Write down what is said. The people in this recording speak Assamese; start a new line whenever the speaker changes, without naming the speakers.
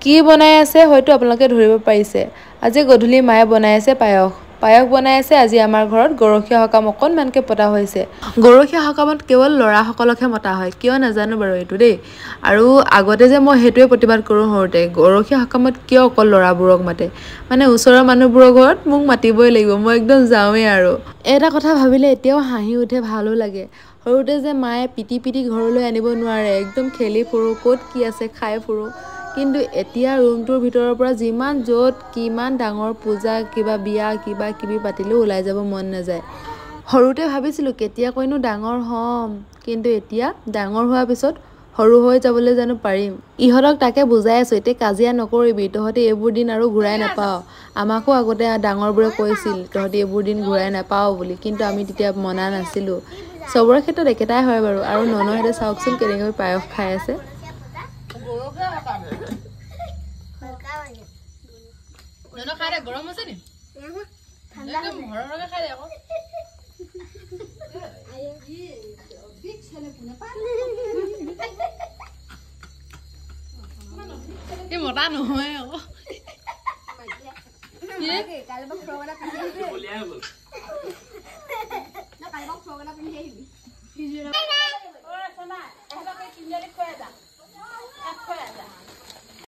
কি বনাই আছে হয়তো আপোনালোকে ধৰিব পাৰিছে আজি গধূলি মায়ে বনাই আছে পায়স বনাই আছে আজি আমাৰ ঘৰত গৰখীয়া সকাম অকনমানকে পতা হৈছে গৰখীয়া সকামত কেৱল লৰা সকলকহে মতা হয় কিয় নাজানো বাৰু এইটো দেই আৰু আগতে যে মই হেতুৱে প্ৰতিবাদ কৰো হৰতে গৰখীয়া সকামত কিয় অকল লৰাবোৰক মাতে মানে ওচৰৰ মানুহবোৰৰ ঘৰত মোক মাতিবই লাগিব মই একদম যাওঁৱে আৰু এটা কথা ভাবিলে এতিয়াও হাঁহি উঠে ভালো লাগে সৰুতে যে মায়ে পিটি ঘৰলৈ আনিব নোৱাৰে একদম খেলি ফুৰো ক'ত কি আছে খাই ফুৰো কিন্তু এতিয়া ৰুমটোৰ ভিতৰৰ পৰা যিমান যত কিমান ডাঙৰ পূজা কিবা বিয়া কিবা কিবি পাতিলেও ওলাই যাব মন নাযায় সৰুতে ভাবিছিলো কেতিয়া কৈনো ডাঙৰ হম কিন্তু এতিয়া ডাঙৰ হোৱাৰ পিছত সৰু হৈ যাবলৈ জানো পাৰিম ইহঁতক তাকে বুজাই আছো এতিয়া কাজিয়া নকৰিবি তহঁতে এইবোৰ দিন আৰু ঘূৰাই নাপাও আমাকো আগতে ডাঙৰবোৰে কৈছিল তহঁতে এইবোৰ দিন ঘূৰাই নাপাও বুলি কিন্তু আমি তেতিয়া মনা নাছিলো সবৰে ক্ষেত্ৰত একেটাই হয় বাৰু আৰু ননহেতে চাওকচোন কেনেকৈ পায়স খাই আছে নন খাই গৰম আছে নি ঠাণ্ডা ঘৰৰকে খাই আকৌ এই মতা নহয় আকৌ